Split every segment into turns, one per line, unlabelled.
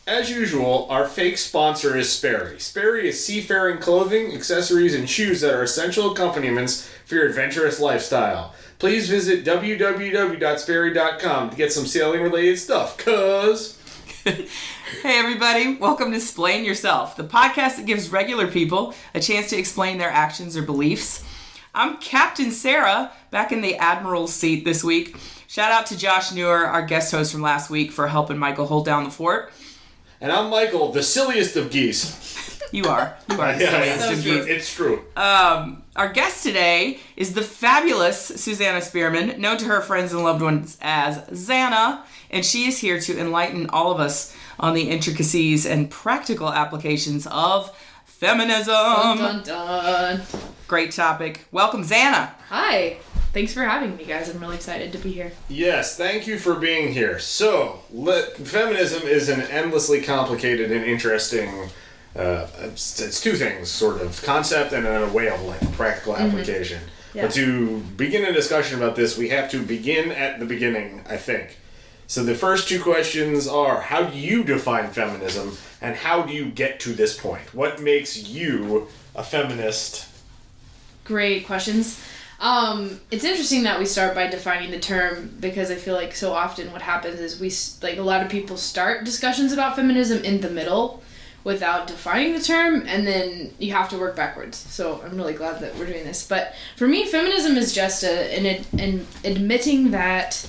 As usual, our fake sponsor is Sperry. Sperry is seafaring clothing, accessories, and shoes that are essential accompaniments for your adventurous lifestyle. Please visit www.sperry.com to get some sailing-related stuff, cuz...
Hey everybody, welcome to Splain Yourself, the podcast that gives regular people a chance to explain their actions or beliefs. I'm Captain Sarah, back in the Admiral's seat this week. Shout out to Josh Newer, our guest host from last week, for helping Michael hold down the fort.
And I'm Michael, the silliest of geese.
You are the silliest of geese.
It's true.
Our guest today is the fabulous Xanna Spearman, known to her friends and loved ones as Xanna, and she is here to enlighten all of us on the intricacies and practical applications of feminism.
Dun, dun, dun.
Great topic. Welcome, Xanna.
Hi. Thanks for having me, guys. I'm really excited to be here.
Yes, thank you for being here. So, feminism is an endlessly complicated and interesting... it's two things, sort of concept and then a way of life, practical application.
Yeah.
But to begin a discussion about this, we have to begin at the beginning, I think. So the first two questions are, how do you define feminism, and how do you get to this point? What makes you a feminist?
Great questions. It's interesting that we start by defining the term, because I feel like so often what happens is a lot of people start discussions about feminism in the middle without defining the term, and then you have to work backwards. So I'm really glad that we're doing this. But for me, feminism is just an admitting that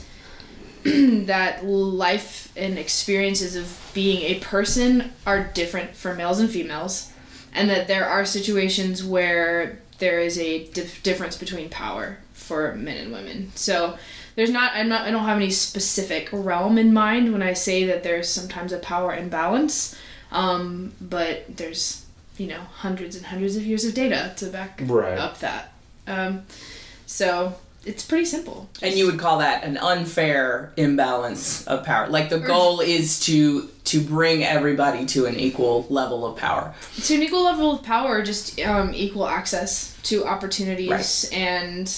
that life and experiences of being a person are different for males and females, and that there are situations where there is a difference between power for men and women. So I don't have any specific realm in mind when I say that there's sometimes a power imbalance. But there's, hundreds and hundreds of years of data to back up that. So it's pretty simple.
And you would call that an unfair imbalance of power. Like the goal is to bring everybody to an equal level of power.
To an equal level of power, just equal access to opportunities and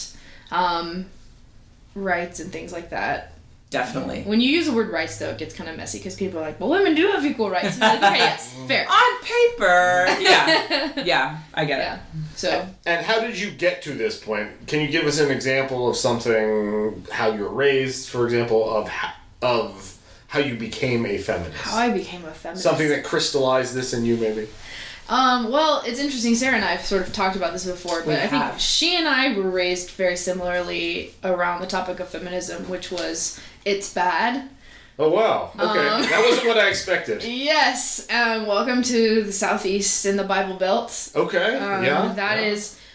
rights and things like that.
Definitely.
When you use the word rights, though, it gets kind of messy because people are like, well, women do have equal rights. And like, okay, yes, fair.
On paper. Yeah, I get it.
Yeah. So.
And how did you get to this point? Can you give us an example of something, how you were raised, for example, of how you became a feminist?
How I became a feminist.
Something that crystallized this in you, maybe?
Well, it's interesting. Sarah and I have sort of talked about this before, but I think she and I were raised very similarly around the topic of feminism, which was, it's bad.
Oh, wow. Okay. That wasn't what I expected.
Yes. Welcome to the Southeast and the Bible Belt.
Okay.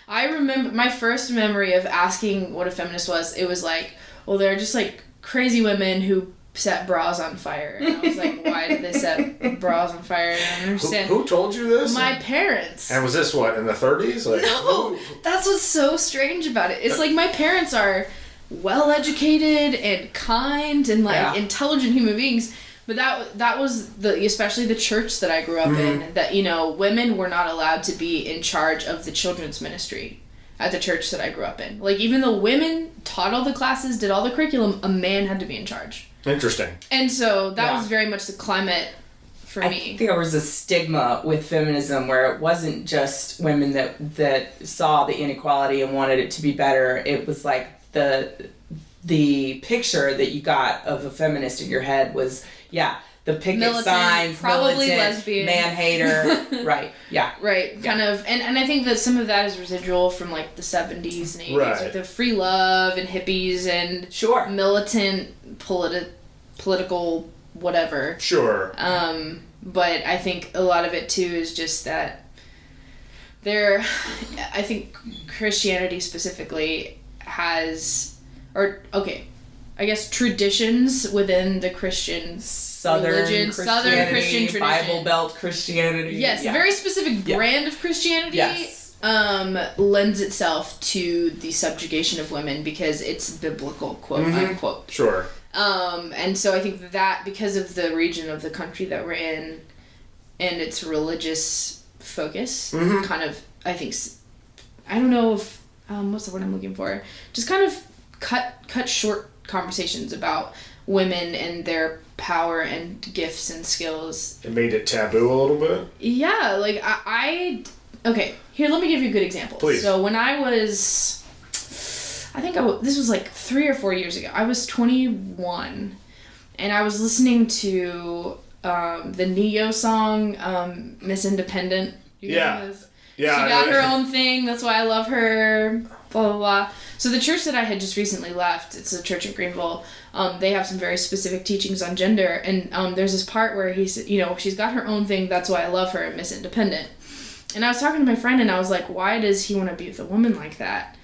I remember my first memory of asking what a feminist was. It was like, well, they're just like crazy women who set bras on fire. And I was like, why did they set bras on fire? I don't understand.
Who told you this?
My parents.
And was this, what, in the 30s?
No, that's what's so strange about it. It's like my parents are well-educated and kind and intelligent human beings, but that was especially the church that I grew up in, that, women were not allowed to be in charge of the children's ministry at the church that I grew up in. Like, even though women taught all the classes, did all the curriculum, a man had to be in charge.
Interesting.
And so that was very much the climate for me.
I think there was a stigma with feminism where it wasn't just women that saw the inequality and wanted it to be better. It was like the picture that you got of a feminist in your head was, the picket
militant,
signs,
probably
militant,
lesbian,
man-hater. Right, yeah.
Right, kind of. And I think that some of that is residual from, like, the 70s and 80s.
Right.
Like the free love and hippies and militant political whatever.
Sure.
But I think a lot of it, too, is just that I think Christianity specifically has... I guess traditions within the Christian
Southern
Christian tradition.
Bible Belt Christianity.
Yes, a very specific brand of Christianity lends itself to the subjugation of women because it's biblical, quote unquote.
Sure.
And so I think that because of the region of the country that we're in and its religious focus, kind of, I think, I don't know if, what's the word I'm looking for? Just kind of cut short conversations about women and their power and gifts and skills.
It made it taboo a little bit?
Yeah, like I okay, here, let me give you a good example.
Please.
So when I was, I think this was like 3 or 4 years ago. I was 21, and I was listening to the Neo song, Miss Independent. You know this?
Yeah.
She got her own thing, that's why I love her, blah, blah, blah. So the church that I had just recently left, it's a church in Greenville, they have some very specific teachings on gender, and there's this part where he said, she's got her own thing, that's why I love her, Miss Independent. And I was talking to my friend, and I was like, why does he want to be with a woman like that?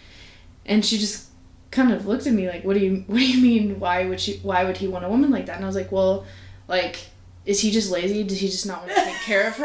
And she just kind of looked at me like, what do you mean, why would he want a woman like that? And I was like, well, like, is he just lazy? Does he just not want to take care of her?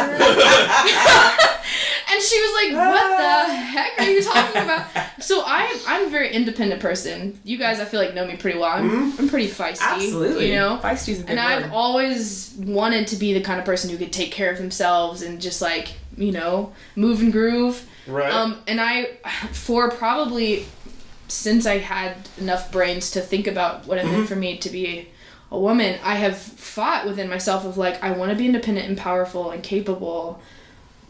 And she was like, what the heck are you talking about? So I'm a very independent person. You guys, I feel like, know me pretty well. I'm pretty feisty.
Absolutely. Feisty's a good word.
And I've always wanted to be the kind of person who could take care of themselves and just like, move and groove.
Right.
And for probably, since I had enough brains to think about what it meant for me to be a woman, I have fought within myself of like, I want to be independent and powerful and capable,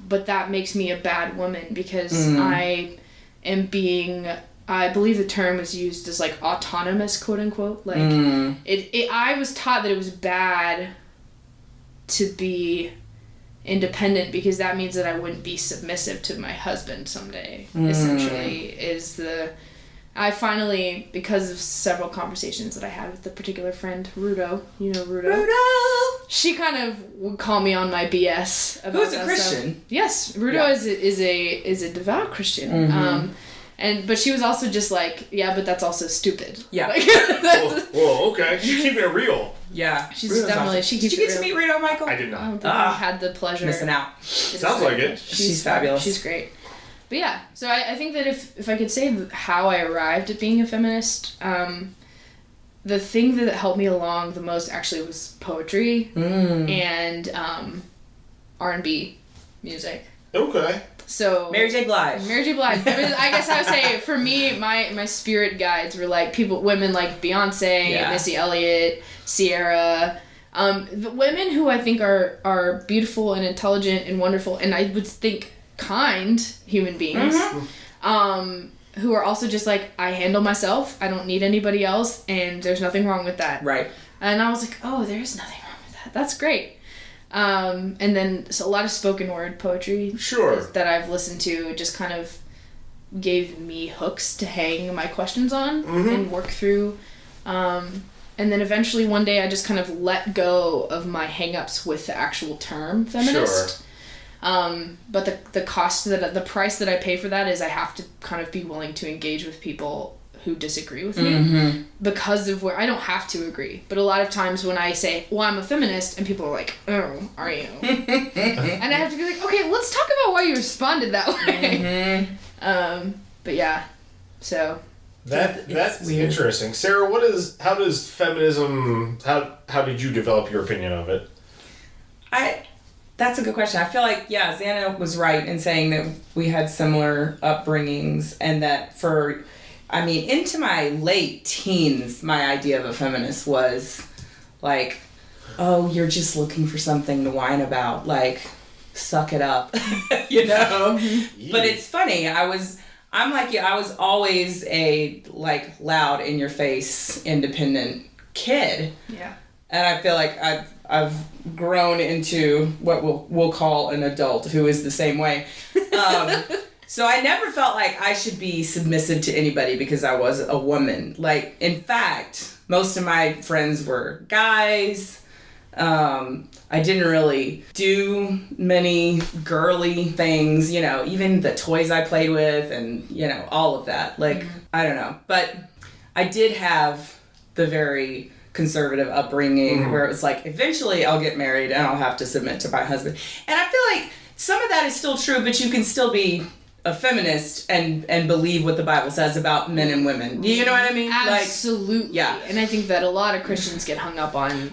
but that makes me a bad woman because I am being, I believe the term is used as like autonomous, quote unquote. Like I was taught that it was bad to be independent because that means that I wouldn't be submissive to my husband someday, essentially, I finally, because of several conversations that I had with a particular friend, Rudo, Rudo. She kind of would call me on my BS about
Who's a
that
Christian?
stuff. Yes, Rudo is a devout Christian. But she was also just like, yeah, but that's also stupid.
Yeah.
Like,
Whoa, okay. She's keeping it real.
Yeah.
She's definitely,
awesome.
she keeps
Did you
it
get to
real.
meet Rudo, Michael?
I did
I
not.
don't think I had the pleasure.
Missing out.
Sounds like it.
She's fabulous.
She's great. But yeah, so I think that if I could say how I arrived at being a feminist, the thing that helped me along the most actually was poetry and R&B music.
Okay.
So
Mary J. Blige.
I guess I would say for me, my spirit guides were like women like Beyonce, Missy Elliott, Sierra. The women who I think are beautiful and intelligent and wonderful, and I would think kind human beings, who are also just like, I handle myself, I don't need anybody else, and there's nothing wrong with that.
Right.
And I was like, oh, there's nothing wrong with that. That's great. And then a lot of spoken word poetry that I've listened to just kind of gave me hooks to hang my questions on and work through. And then eventually one day I just kind of let go of my hang-ups with the actual term feminist. But the price that I pay for that is I have to kind of be willing to engage with people who disagree with me because of where I don't have to agree. But a lot of times when I say, well, I'm a feminist, and people are like, oh, are you? And I have to be like, okay, let's talk about why you responded that way. But yeah, so.
That's interesting. Sarah, how does feminism, how did you develop your opinion of it?
That's a good question. I feel like, Xanna was right in saying that we had similar upbringings, and that into my late teens, my idea of a feminist was like, oh, you're just looking for something to whine about, like, suck it up, But it's funny, I'm like you, I was always a, like, loud, in-your-face, independent kid.
Yeah.
And I feel like I've grown into what we'll call an adult who is the same way. So I never felt like I should be submissive to anybody because I was a woman. Like, in fact, most of my friends were guys. I didn't really do many girly things, even the toys I played with and, all of that. Like, I don't know. But I did have the very conservative upbringing where it was like, eventually I'll get married and I'll have to submit to my husband. And I feel like some of that is still true, but you can still be a feminist and believe what the Bible says about men and women. You know what I mean?
Absolutely.
Like, yeah.
And I think that a lot of Christians get hung up on,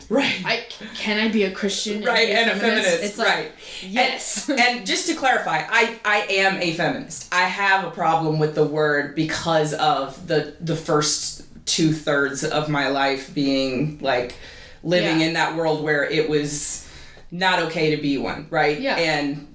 can I be a Christian
and a feminist?
It's like, yes.
And just to clarify, I am a feminist. I have a problem with the word because of the first 2/3 of my life being like living in that world where it was not okay to be one, right?
Yeah.
And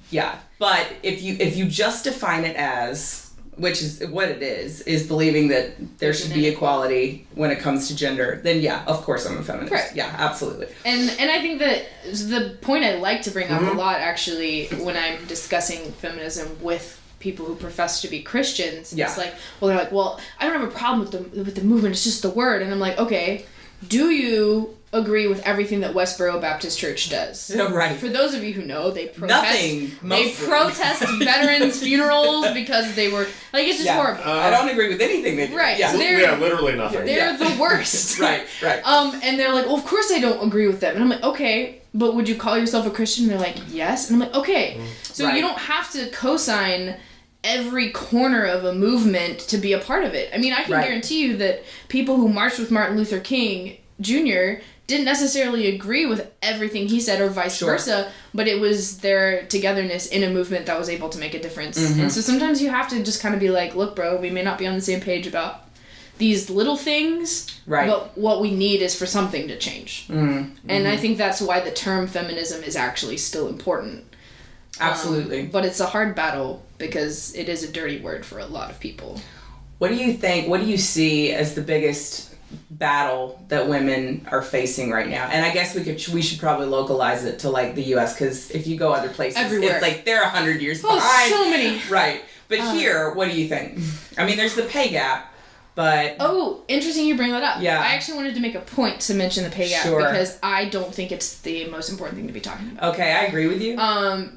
but if you just define it as, which is what it is believing that there should be equality when it comes to gender, then of course I'm a feminist.
Right.
Yeah, absolutely.
And I think that the point I like to bring up a lot, actually, when I'm discussing feminism with people who profess to be Christians, it's like, well, they're like, well, I don't have a problem with the movement, it's just the word. And I'm like, okay, do you agree with everything that Westboro Baptist Church does?
Right.
For those of you who know, they protest.
Nothing.
They protest veterans' funerals because they were like, it's just horrible.
I don't agree with anything they do.
Right.
Yeah.
Literally nothing.
They're the worst.
Right.
And they're like, well, of course I don't agree with them. And I'm like, okay, but would you call yourself a Christian? And they're like, yes. And I'm like, okay. So you don't have to co-sign every corner of a movement to be a part of it. I mean, I can guarantee you that people who marched with Martin Luther King Jr. didn't necessarily agree with everything he said or vice versa, but it was their togetherness in a movement that was able to make a difference. And so sometimes you have to just kind of be like, look, bro, we may not be on the same page about these little things, but what we need is for something to change. And I think that's why the term feminism is actually still important.
Absolutely.
But it's a hard battle because it is a dirty word for a lot of people.
What do you think, what do you see as the biggest battle that women are facing right now? And I guess we should probably localize it to like the US, because if you go other places,
everywhere,
it's like they're 100 years behind.
So many.
Right. But here, what do you think? I mean, there's the pay gap, but...
Oh, interesting you bring that up.
Yeah.
I actually wanted to make a point to mention the pay gap because I don't think it's the most important thing to be talking about.
Okay, I agree with you.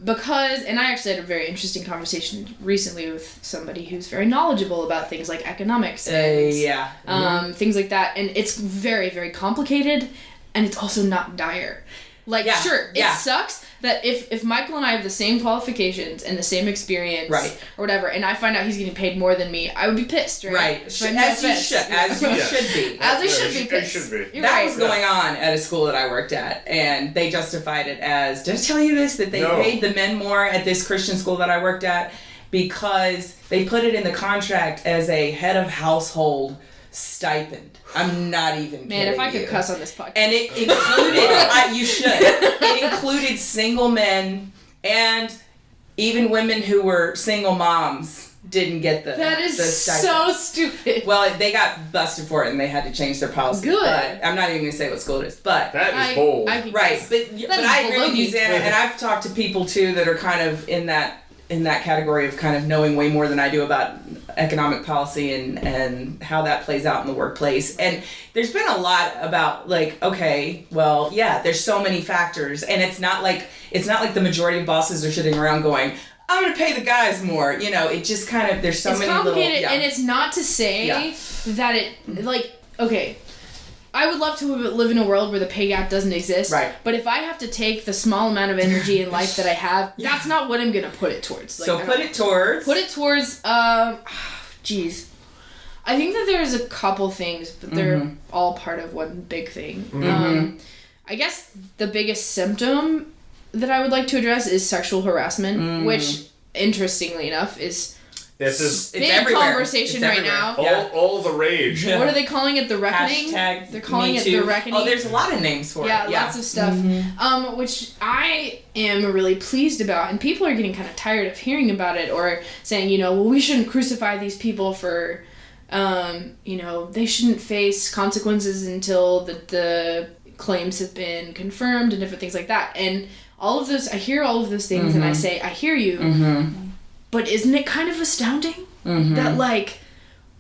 Because, and I actually had a very interesting conversation recently with somebody who's very knowledgeable about things like economics and things like that, and it's very, very complicated, and it's also not dire. Like, sure, it sucks that if Michael and I have the same qualifications and the same experience or whatever, and I find out he's getting paid more than me, I would be pissed, right?
Right. As you should be.
As I should be pissed.
It should be.
That was going on at a school that I worked at, and they justified it as, did I tell you this? That they paid the men more at this Christian school that I worked at because they put it in the contract as a head of household stipend. I'm not even kidding.
Man, if I could cuss on this podcast.
And it included, you should, it included single men and even women who were single moms didn't get the
That is
the stipend.
So stupid.
Well, they got busted for it and they had to change their policy.
Good.
But I'm not even going to say what school it is. But
that is bold.
Right. But I agree with you, Xanna, and I've talked to people too that are kind of in that category of kind of knowing way more than I do about economic policy and how that plays out in the workplace. And there's been a lot about like, okay, well, yeah, there's so many factors, and it's not like the majority of bosses are sitting around going, I'm going to pay the guys more. You know, it just kind of, there's so many little... It's
complicated, and it's not to say that it, like, okay, I would love to live in a world where the pay gap doesn't exist.
Right.
But if I have to take the small amount of energy in life that I have, that's not what I'm going to put it towards. Like,
so put it towards...
geez. I think that there's a couple things, but they're all part of one big thing. I guess the biggest symptom that I would like to address is sexual harassment, which, interestingly enough, is big conversation right now.
All the rage.
Yeah. What are they calling it? The reckoning?
Hashtag
They're calling it
#MeToo.
the reckoning.
Oh, there's a lot of names for it.
Yeah, lots of stuff. Which I am really pleased about, and people are getting kind of tired of hearing about it or saying, you know, well, we shouldn't crucify these people for, you know, they shouldn't face consequences until the claims have been confirmed and different things like that. And all of those, I hear all of those things and I say, I hear you, but isn't it kind of astounding that, like,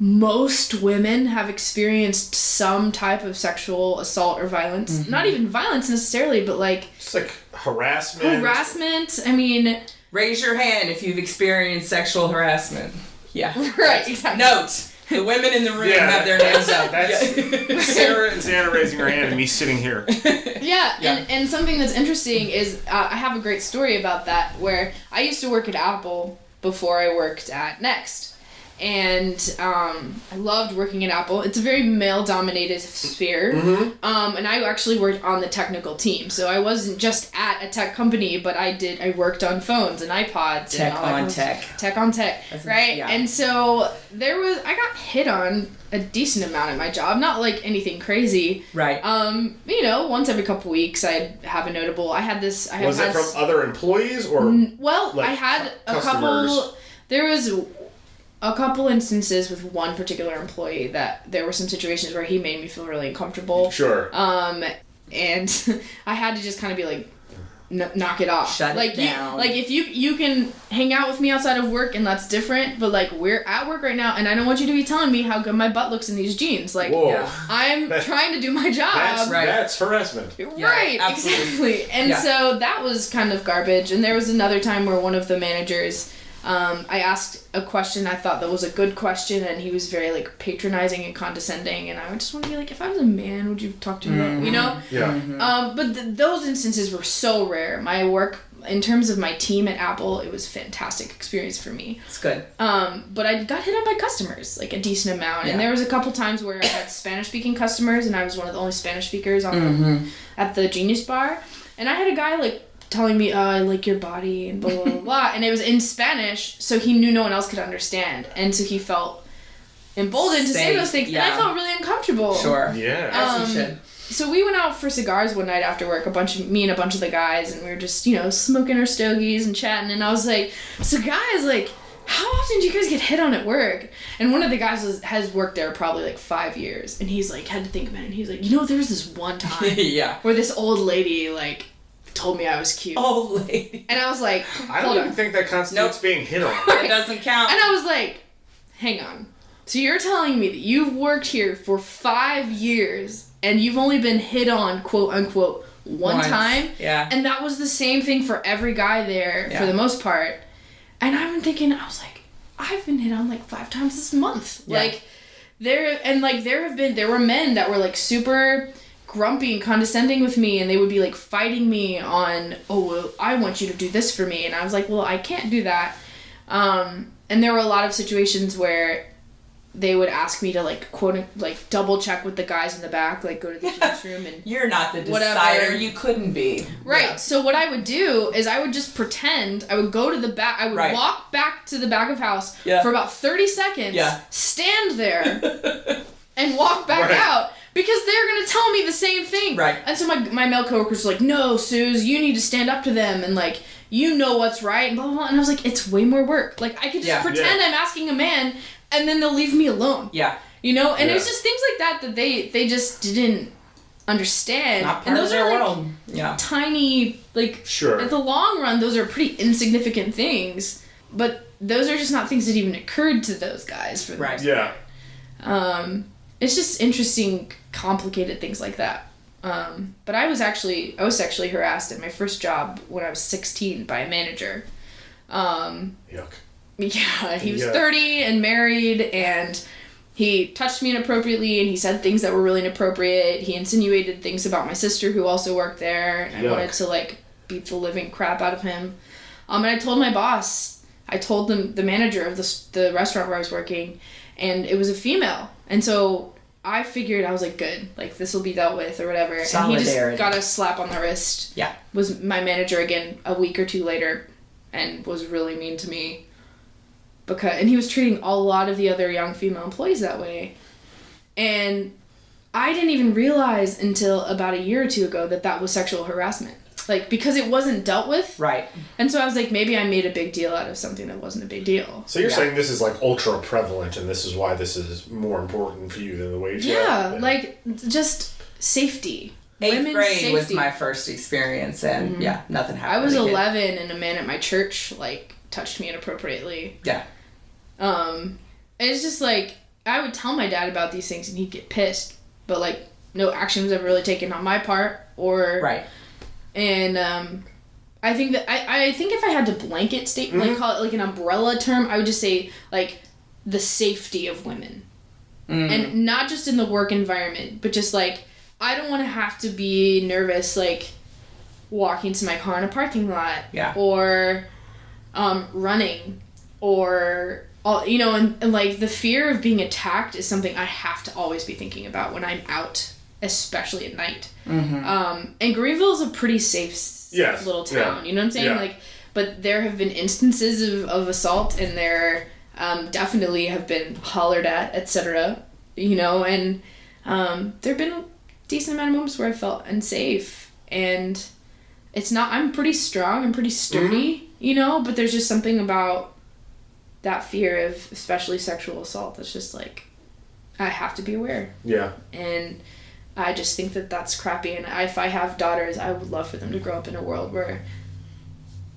most women have experienced some type of sexual assault or violence? Not even violence necessarily, but, like...
It's like harassment.
I mean...
Raise your hand if you've experienced sexual harassment. Yeah.
Right, exactly.
Note. The women in the room have their hands up.
That's Sarah and Xanna raising her hand and me sitting here.
And something that's interesting is I have a great story about that where I used to work at Apple before I worked at Next. And I loved working at Apple. It's a very male-dominated sphere. And I actually worked on the technical team. So I wasn't just at a tech company, but I worked on phones and iPods.
Tech on tech.
Tech on tech, right?
Yeah.
And so I got hit on a decent amount at my job. Not like anything crazy.
Right.
Once every couple weeks I'd have a notable.
Was it from other employees or?
I had a couple. There was a couple instances with one particular employee that there were some situations where he made me feel really uncomfortable.
Sure.
And I had to just kind of be like, knock it off.
Shut it down.
If you can hang out with me outside of work and that's different, but like we're at work right now and I don't want you to be telling me how good my butt looks in these jeans. Like, I'm trying to do my job.
That's harassment.
Right, exactly. And so that was kind of garbage. And there was another time where one of the managers, I asked a question I thought that was a good question, and he was very like patronizing and condescending, and I would just want to be like, if I was a man, would you talk to me that, you know?
Yeah.
But those instances were so rare. My work, in terms of my team at Apple, it was a fantastic experience for me.
It's good.
But I got hit on by customers, like a decent amount, and there was a couple times where I had Spanish-speaking customers, and I was one of the only Spanish speakers on at the Genius Bar, and I had a guy like telling me, I like your body, and blah, blah, blah, blah. And it was in Spanish, so he knew no one else could understand. And so he felt emboldened to say those things. And I felt really uncomfortable.
Sure.
Yeah.
As you should.
So we went out for cigars one night after work, me and a bunch of the guys, and we were just, smoking our stogies and chatting. And I was like, so guys, like, how often do you guys get hit on at work? And one of the guys has worked there probably like 5 years. And he's like, had to think about it. And he's like, there was this one time where this old lady, like, told me I was cute.
Old lady.
And I was like,
I don't even think that constitutes being hit on.
It doesn't count.
And I was like, hang on. So you're telling me that you've worked here for 5 years and you've only been hit on, quote unquote, once time?
Yeah.
And that was the same thing for every guy there for the most part. And I've been thinking, I was like, I've been hit on like 5 times this month.
Yeah.
Like, there were men that were like super grumpy and condescending with me, and they would be like fighting me on, I want you to do this for me, and I was like, well, I can't do that. And there were a lot of situations where they would ask me to like quote like double check with the guys in the back, like go to the change room and
you're not the decider.
Whatever.
You couldn't be.
Right.
Yeah.
So what I would do is I would just pretend. I would go to the back. I would walk back to the back of house for about 30 seconds.
Yeah.
Stand there and walk back out. Because they're going to tell me the same thing.
Right.
And so my male coworkers were like, no, Suze, you need to stand up to them. And like, you know what's right. And blah, blah, blah. And I was like, it's way more work. Like, I could just pretend I'm asking a man and then they'll leave me alone.
Yeah.
And it was just things like that they just didn't understand.
Not part
and those
of their
are
world.
Like tiny, like,
sure.
At the long run, those are pretty insignificant things. But those are just not things that even occurred to those guys. For the most part.
Yeah.
It's just interesting, complicated things like that. But I was sexually harassed at my first job when I was 16 by a manager.
Yuck.
Yeah, he was 30 and married, and he touched me inappropriately, and he said things that were really inappropriate. He insinuated things about my sister who also worked there, and I wanted to like beat the living crap out of him. And I told my boss, I told the manager of the restaurant where I was working, and it was a female. And so I figured, I was like, good, like this will be dealt with or whatever.
Solidarity.
And he just got a slap on the wrist.
Yeah.
Was my manager again a week or two later and was really mean to me. And he was treating a lot of the other young female employees that way. And I didn't even realize until about a year or two ago that was sexual harassment. Like, because it wasn't dealt with.
Right.
And so I was like, maybe I made a big deal out of something that wasn't a big deal.
So you're saying this is like ultra prevalent and this is why this is more important for you than the wage
gap? Like just safety.
8th grade was my first experience, and nothing happened.
I was 11 and a man at my church like touched me inappropriately.
Yeah.
It's just like, I would tell my dad about these things and he'd get pissed, but like no action was ever really taken on my part or...
Right.
And I think that I think if I had to blanket state, like call it like an umbrella term, I would just say like the safety of women. And not just in the work environment, but just like, I don't want to have to be nervous like walking to my car in a parking lot or running or all, you know, and like the fear of being attacked is something I have to always be thinking about when I'm out, especially at night.
Mm-hmm.
And Greenville is a pretty safe little town. You know what I'm saying?
Yeah.
Like, but there have been instances of assault, and there definitely have been hollered at, etc. You know, and there have been a decent amount of moments where I felt unsafe, and it's not. I'm pretty strong. I'm pretty sturdy. You know, but there's just something about that fear of, especially sexual assault, that's just like, I have to be aware.
Yeah.
And I just think that that's crappy. And if I have daughters, I would love for them to grow up in a world where,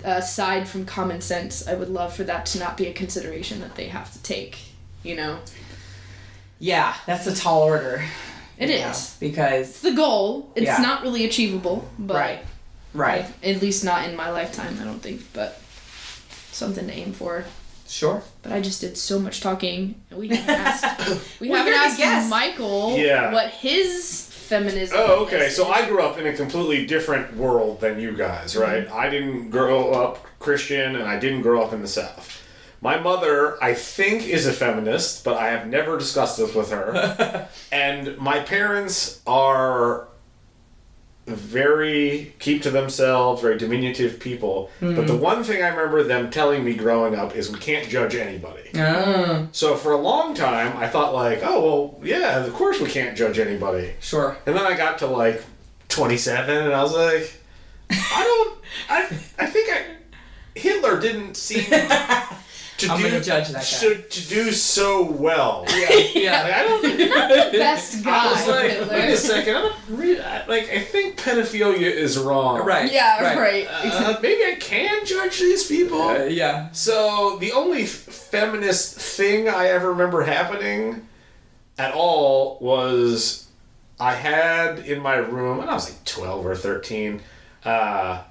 aside from common sense, I would love for that to not be a consideration that they have to take, you know?
Yeah, that's a tall order.
It
you
is.
know, because...
It's the goal. It's
Yeah.
not really achievable, but...
Right.
At least not in my lifetime, I don't think, but something to aim for.
Sure.
But I just did so much talking. We haven't asked,
Well, you're the
asked
guest.
Michael
Yeah.
what his feminism
Oh, okay.
is.
So I grew up in a completely different world than you guys, right? I didn't grow up Christian, and I didn't grow up in the South. My mother, I think, is a feminist, but I have never discussed this with her. And my parents are very keep to themselves, very diminutive people. But the one thing I remember them telling me growing up is we can't judge anybody.
Oh.
So for a long time, I thought like, oh, well, yeah, of course we can't judge anybody.
Sure.
And then I got to like 27 and I was like, I think Hitler didn't seem to
I'm
do,
gonna judge that guy.
to do so well.
Yeah.
Like, I don't
Not the best guy.
I was like,
Hitler.
wait a second, I think pedophilia is wrong.
Right.
Yeah, right.
Maybe I can judge these people.
Yeah.
So the only feminist thing I ever remember happening at all was I had in my room, when I was like 12 or 13, my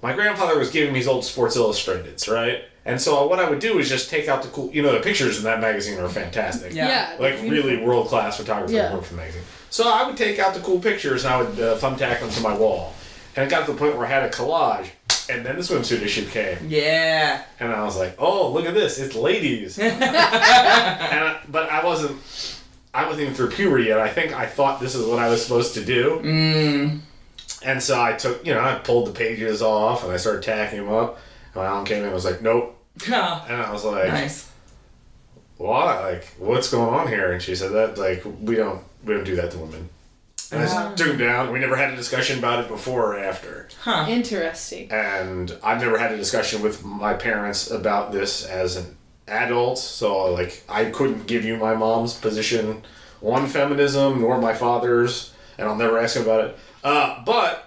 grandfather was giving me his old Sports Illustrateds, right? And so what I would do is just take out the cool, the pictures in that magazine are fantastic.
Yeah.
Like really world-class photographers work for the magazine. So I would take out the cool pictures and I would thumbtack them to my wall. And it got to the point where I had a collage. And then the swimsuit issue came.
Yeah.
And I was like, oh, look at this. It's ladies. But I wasn't even through puberty yet. I think I thought this is what I was supposed to do. And so I took, I pulled the pages off and I started tacking them up. And my mom came in and was like, nope. And I was like,
Nice.
what? Like, what's going on here? And she said that, like, we don't do that to women. And I just took them down. We never had a discussion about it before or after.
Huh.
Interesting.
And I've never had a discussion with my parents about this as an adult. So, like, I couldn't give you my mom's position on feminism, nor my father's. And I'll never ask him about it. But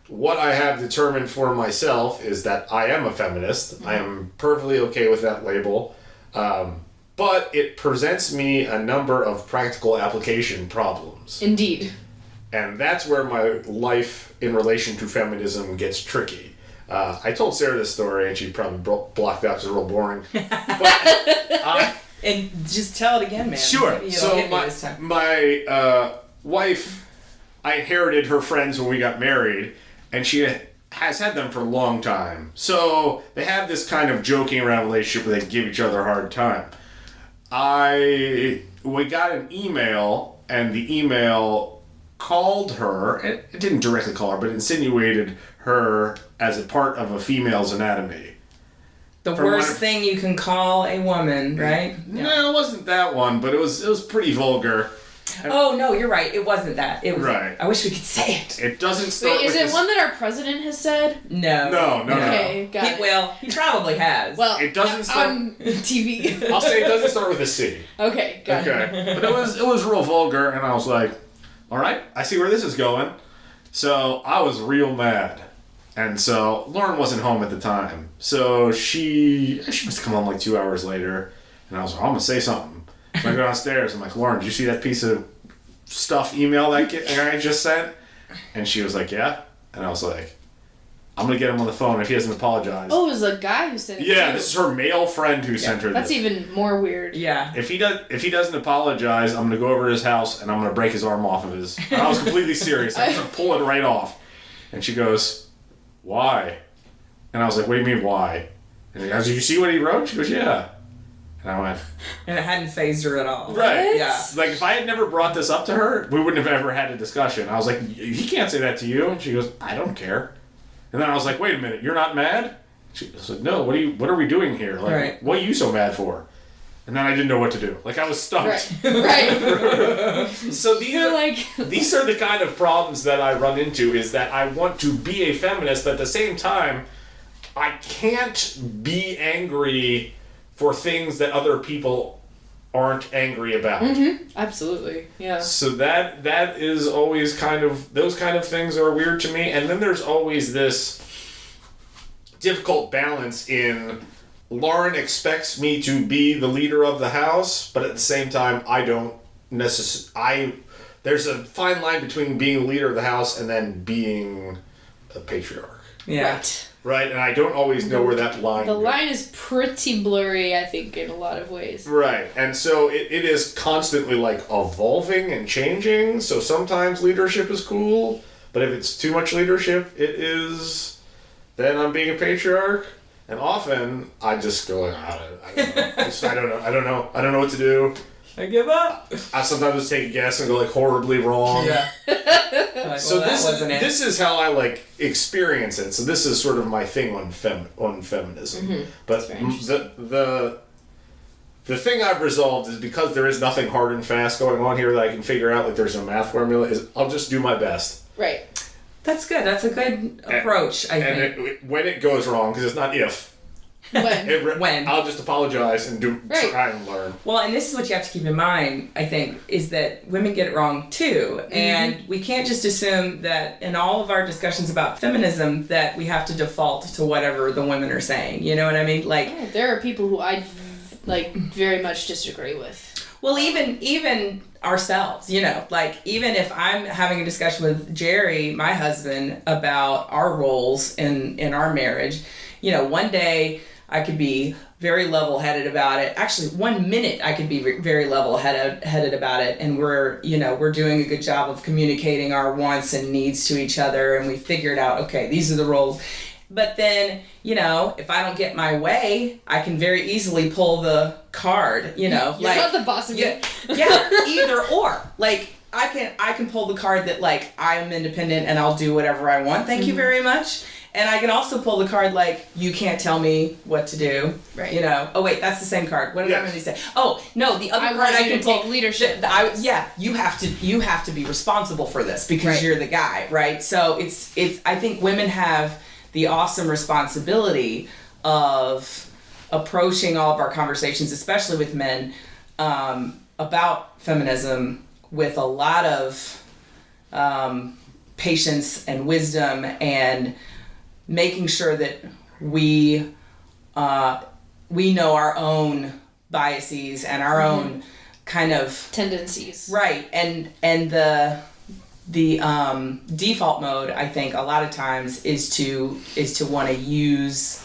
what I have determined for myself is that I am a feminist. I am perfectly okay with that label. But it presents me a number of practical application problems.
Indeed.
And that's where my life in relation to feminism gets tricky. I told Sarah this story, and she probably blocked out because it's real boring. But,
And just tell it again, man.
sure.
Maybe it'll
So
hit me this time.
my wife, I inherited her friends when we got married, and she has had them for a long time. So they have this kind of joking around relationship where they give each other a hard time. We got an email, and the email called her, it didn't directly call her, but insinuated her as a part of a female's anatomy.
The
For
worst
one-
thing you can call a woman, right?
No, it wasn't that one, but it was pretty vulgar.
Oh, no, you're right. It wasn't that. It was.
Right.
I wish we could say it.
It doesn't start
Wait, is
with
it
this-
one that our president has said?
No.
No.
Okay, got it.
Well, he probably has.
Well,
It doesn't start-
on TV.
I'll say it doesn't start with a C.
Okay, got it.
Okay. But it was real vulgar, and I was like, all right, I see where this is going. So I was real mad. And so Lauren wasn't home at the time. So she must have come home like 2 hours later. And I was like, I'm going to say something. So I go downstairs. I'm like, Lauren, did you see that piece of stuff email that guy just sent? And she was like, yeah. And I was like, I'm going to get him on the phone if he doesn't apologize.
Oh, it was a guy who sent it.
Yeah,
too.
this is her male friend who sent her
That's
this.
even more weird.
Yeah.
If he doesn't apologize, I'm gonna go over to his house and I'm gonna break his arm off of his. And I was completely serious. I was gonna pull it right off. And she goes, "Why?" And I was like, "What do you mean why?" And he goes, "Did you see what he wrote?" She goes, "Yeah." And I went,
And it hadn't phased her at all.
right.
Yeah.
Like, if I had never brought this up to her, we wouldn't have ever had a discussion. I was like, he can't say that to you. And she goes, I don't care. And then I was like, wait a minute, you're not mad? She said, no, what are we doing here? Like,
right.
What are you so mad for? And then I didn't know what to do. Like, I was stumped.
Right.
So these are the kind of problems that I run into, is that I want to be a feminist, but at the same time, I can't be angry for things that other people aren't angry about.
Mm-hmm. Absolutely. Yeah.
So that is always those kind of things are weird to me. And then there's always this difficult balance in Lauren expects me to be the leader of the house, but at the same time I don't there's a fine line between being the leader of the house and then being a patriarch.
Yeah.
Right, and I don't always know where that line
The
goes.
line is pretty blurry, I think, in a lot of ways.
Right, and so it is constantly like evolving and changing, so sometimes leadership is cool, but if it's too much leadership, then I'm being a patriarch, and often I just go like, I don't know what to do.
I give up.
I sometimes just take a guess and go like horribly wrong.
Yeah. Like,
So
well,
this is how I like experience it. So this is sort of my thing on feminism.
Mm-hmm.
But the thing I've resolved is, because there is nothing hard and fast going on here that I can figure out, like there's no math formula, is I'll just do my best.
Right.
That's good. That's a good approach, I think.
And when it goes wrong, because it's not if.
When.
I'll just apologize and try and learn.
Well, and this is what you have to keep in mind, I think, is that women get it wrong too. Mm-hmm. And we can't just assume that in all of our discussions about feminism that we have to default to whatever the women are saying. You know what I mean? Like,
Yeah, there are people who I very much disagree with.
well, even ourselves, like even if I'm having a discussion with Jerry, my husband, about our roles in our marriage, one day I could be very level-headed about it. Actually, 1 minute I could be very level-headed about it, and we're doing a good job of communicating our wants and needs to each other, and we figured out, okay, these are the roles. But then, if I don't get my way, I can very easily pull the card,
You're not the boss of me.
Yeah, either or. Like, I can pull the card that, like, I'm independent and I'll do whatever I want, thank you very much. And I can also pull the card like, you can't tell me what to do.
Right.
Oh wait, that's the same card. What did I really say? Oh no, the other card I can
take leadership.
You have to be responsible for this because you're the guy, right? So it's I think women have the awesome responsibility of approaching all of our conversations, especially with men, about feminism with a lot of patience and wisdom, and making sure that we know our own biases and our own kind of
tendencies.
Right, and the default mode, I think, a lot of times is to want to use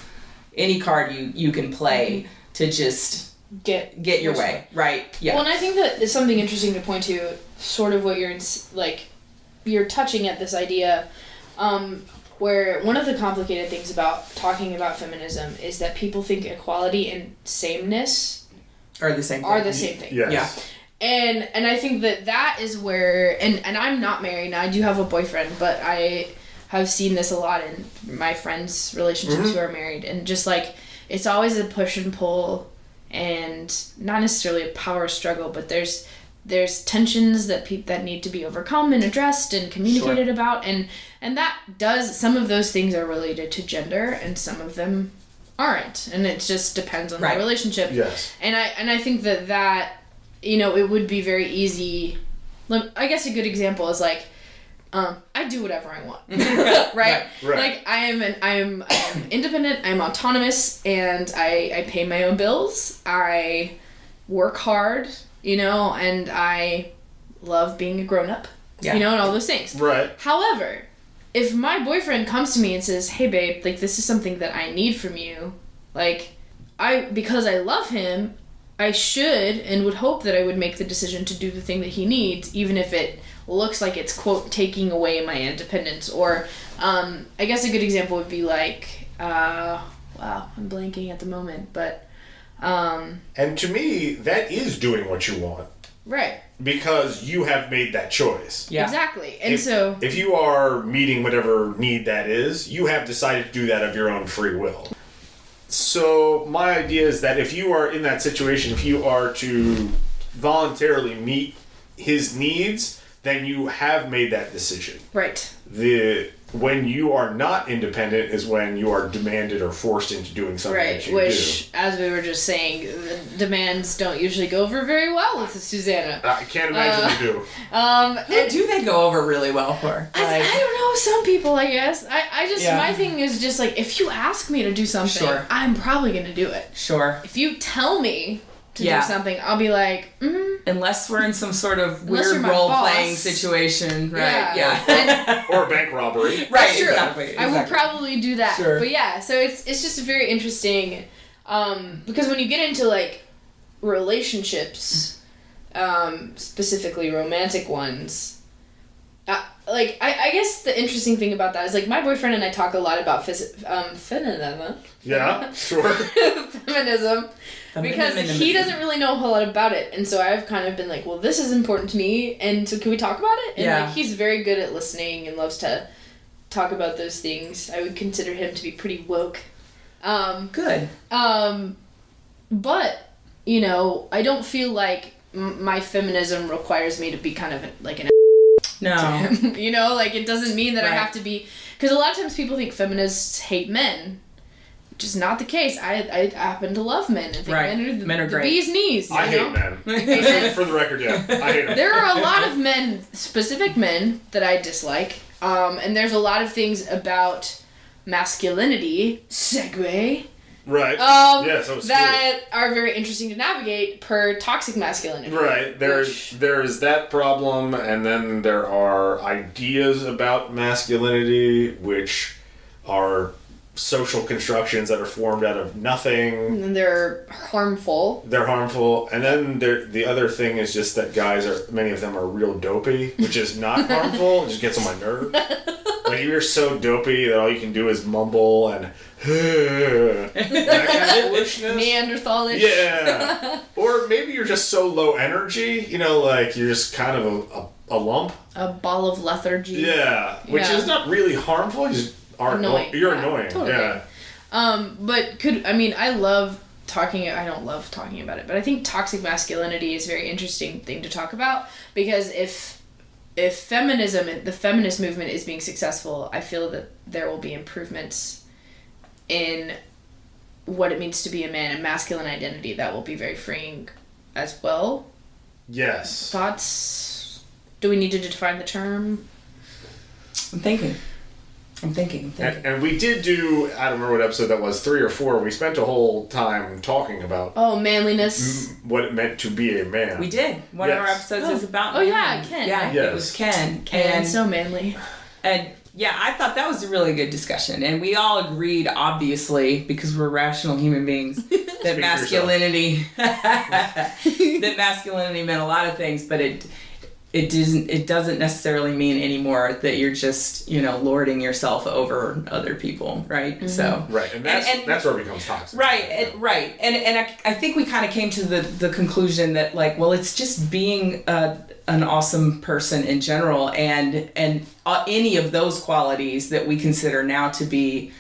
any card you can play to just get your way. Right. Yeah.
Well, and I think that is something interesting to point to, sort of what you're touching at this idea, where one of the complicated things about talking about feminism is that people think equality and sameness
are the same thing.
Yes.
Yeah.
And I think that is where, and I'm not married now, I do have a boyfriend, but I have seen this a lot in my friends' relationships who are married, and just like, it's always a push and pull, and not necessarily a power struggle, but there's tensions that need to be overcome and addressed and communicated about, and that some of those things are related to gender, and some of them aren't, and it just depends on the relationship.
Yes.
And I think that it would be very easy. I guess a good example is like, I do whatever I want, right? Like I am independent, I'm autonomous, and I pay my own bills. I work hard, and I love being a grown-up, and all those things.
Right.
However, if my boyfriend comes to me and says, hey babe, like, this is something that I need from you, like, because I love him, I should and would hope that I would make the decision to do the thing that he needs, even if it looks like it's, quote, taking away my independence. Or, I guess a good example would be like, wow, I'm blanking at the moment, but
And to me, that is doing what you want.
Right.
Because you have made that choice.
Yeah.
Exactly. And so...
If you are meeting whatever need that is, you have decided to do that of your own free will. So my idea is that if you are in that situation, if you are to voluntarily meet his needs, then you have made that decision.
Right.
When you are not independent is when you are demanded or forced into doing something that you do.
Which, as we were just saying, the demands don't usually go over very well with Susanna.
I can't imagine they do.
Who do they go over really well for?
I don't know, some people, I guess. I just,
Yeah.
my thing is just like, if you ask me to do something,
Sure.
I'm probably going to do it.
Sure.
If you tell me to
Yeah.
do something, I'll be like,
Unless we're in some sort of
Unless
weird
you're my
role-playing
boss.
situation, right?
Yeah.
Or bank robbery.
Right,
That's true.
exactly.
I will probably do that.
Sure.
But yeah, so it's just very interesting, because when you get into like relationships, specifically romantic ones, like I guess the interesting thing about that is like my boyfriend and I talk a lot about feminism.
Yeah, sure.
Feminism. Because he doesn't really know a whole lot about it, and so I've kind of been like, well, this is important to me, and so can we talk about it? And
Yeah.
like, he's very good at listening and loves to talk about those things. I would consider him to be pretty woke.
Good.
But, you know, I don't feel like my feminism requires me to be kind of like an
No.
to him. You know, like it doesn't mean that I
Right.
have to be, because a lot of times people think feminists hate men. Which is not the case. I happen to love men and think
Right.
men are the
great.
bee's knees.
I
you know?
hate men. For the record, yeah. I hate them.
There are a lot of men, specific men, that I dislike. And there's a lot of things about masculinity, segue,
Right. Yes, that was
that are very interesting to navigate per toxic masculinity.
Right. There's that problem, and then there are ideas about masculinity, which are social constructions that are formed out of nothing.
And they're harmful.
They're harmful, and then the other thing is just that many of them are real dopey, which is not harmful. It just gets on my nerve. Like you're so dopey that all you can do is mumble and that kind of foolishness.
Neanderthalish.
Yeah. Or maybe you're just so low energy, you know, like you're just kind of a lump.
A ball of lethargy.
Yeah. Which
Yeah.
is not really harmful. You just are
Annoying.
You're
Yeah,
annoying.
totally.
Yeah.
But I love talking, I don't love talking about it, but I think toxic masculinity is a very interesting thing to talk about, because if feminism, the feminist movement is being successful, I feel that there will be improvements in what it means to be a man and masculine identity that will be very freeing as well.
Yes.
Thoughts? Do we need to define the term?
I'm thinking.
And we did do, I don't remember what episode that was, 3 or 4. We spent a whole time talking about
Oh, manliness.
what it meant to be a man.
We did. One of our
Yes.
episodes is about
Oh, yeah,
manliness.
Ken,
Yeah,
right?
Yes.
it was Ken.
And so manly.
And yeah, I thought that was a really good discussion. And we all agreed, obviously, because we're rational human beings, that masculinity that masculinity meant a lot of things, but it doesn't necessarily mean anymore that you're just, lording yourself over other people, right?
Mm-hmm.
So
Right, and that's where it becomes toxic.
Right, right. And I think we kind of came to the conclusion that, like, well, it's just being an awesome person in general, and any of those qualities that we consider now to be,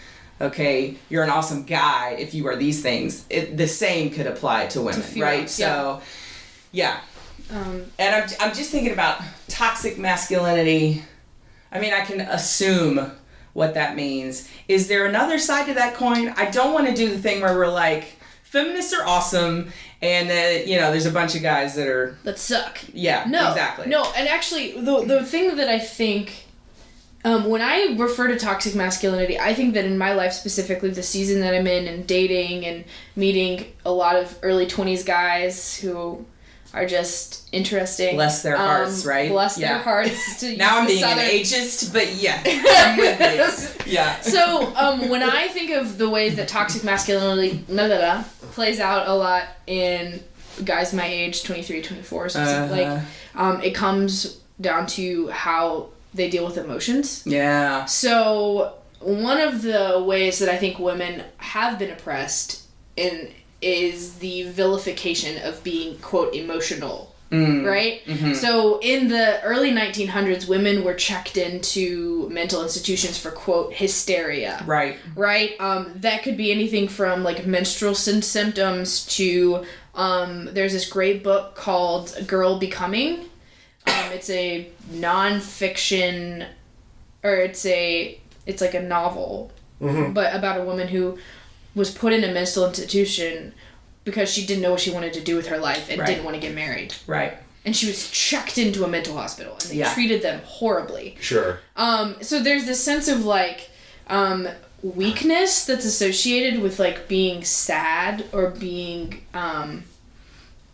okay, you're an awesome guy if you are these things, the same could apply to women, right?
Yeah.
So, yeah. And I'm just thinking about toxic masculinity. I mean, I can assume what that means. Is there another side to that coin? I don't want to do the thing where we're like, feminists are awesome, and there's a bunch of guys that
suck.
Yeah,
No,
exactly.
No, and actually, the thing that I think, when I refer to toxic masculinity, I think that in my life specifically, the season that I'm in, and dating and meeting a lot of early 20s guys who are just interesting.
Bless their hearts, right?
Bless their hearts. To
Now I'm
use the
being an
Southern-
ageist, but yeah, I'm with you. Yeah.
So, when I think of the ways that toxic masculinity plays out a lot in guys my age, 23, 24 specifically, it comes down to how they deal with emotions.
Yeah.
So, one of the ways that I think women have been oppressed in is the vilification of being, quote, emotional. Right? So in the early 1900s, women were checked into mental institutions for, quote, hysteria.
Right.
Right? That could be anything from, like, menstrual symptoms to, there's this great book called Girl Becoming. It's a non-fiction, or it's like a novel, but about a woman who was put in a mental institution because she didn't know what she wanted to do with her life and didn't want to get married.
Right.
And she was checked into a mental hospital, and they treated them horribly.
Sure.
So there's this sense of, like, weakness that's associated with, like, being sad or being,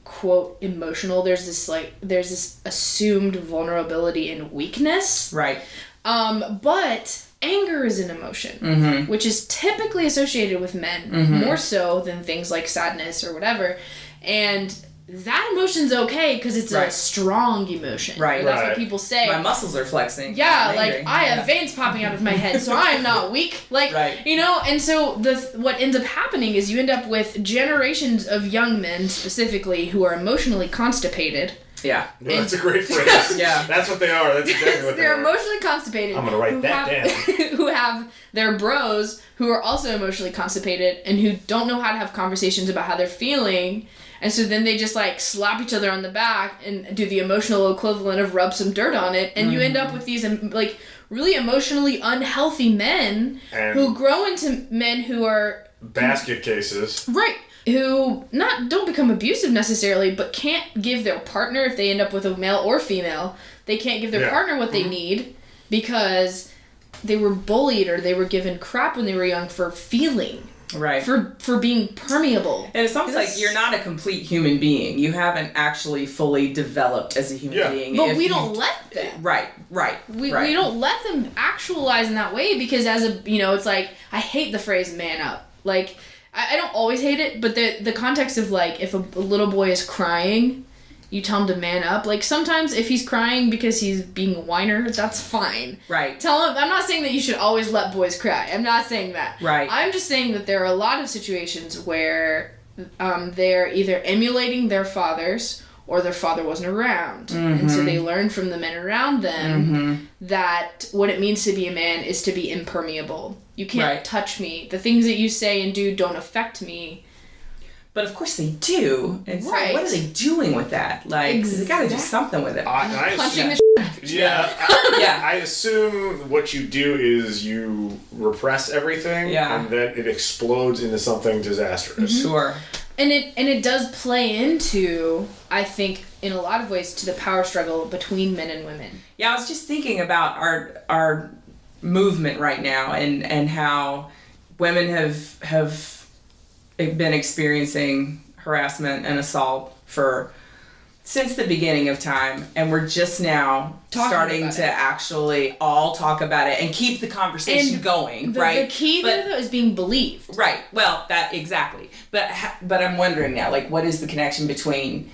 quote, emotional. There's this assumed vulnerability and weakness.
Right.
But anger is an emotion, which is typically associated with men, more so than things like sadness or whatever. And that emotion's okay because it's a strong emotion.
Right.
That's what people say.
My muscles are flexing.
Yeah, like, I have veins popping out of my head, so I'm not weak. Like, you know, and so what ends up happening is you end up with generations of young men, specifically, who are emotionally constipated.
Yeah.
No, that's a great phrase.
Yeah.
That's what they are. That's exactly what
they're emotionally constipated.
I'm going to write that down.
Who have their bros who are also emotionally constipated and who don't know how to have conversations about how they're feeling. And so then they just, like, slap each other on the back and do the emotional equivalent of rub some dirt on it. And you end up with these, like, really emotionally unhealthy men who grow into men who are...
basket cases.
Right. Who don't become abusive necessarily, but can't give their partner, if they end up with a male or female, they can't give their partner what they need because they were bullied or they were given crap when they were young for feeling.
Right.
For being permeable.
And it's almost like you're not a complete human being. You haven't actually fully developed as a human being.
But we don't let them.
Right.
We don't let them actualize in that way because it's like, I hate the phrase man up. Like, I don't always hate it, but the context of, like, if a little boy is crying, you tell him to man up. Like, sometimes if he's crying because he's being a whiner, that's fine.
Right.
Tell him, I'm not saying that you should always let boys cry. I'm not saying that.
Right.
I'm just saying that there are a lot of situations where they're either emulating their fathers or their father wasn't around. And so they learn from the men around them that what it means to be a man is to be impermeable. You can't touch me. The things that you say and do don't affect me.
But of course they do. And so what are they doing with that? Like, they gotta do something with it.
Punching the
I assume what you do is you repress everything and then it explodes into something disastrous.
Sure.
And it does play into, I think, in a lot of ways, to the power struggle between men and women.
Yeah, I was just thinking about our movement right now and how women have been experiencing harassment and assault since the beginning of time, and we're just now starting to actually all talk about it and keep the conversation going, right?
The key there, though, is being believed.
Right. Well, that exactly. But I'm wondering now, like, what is the connection between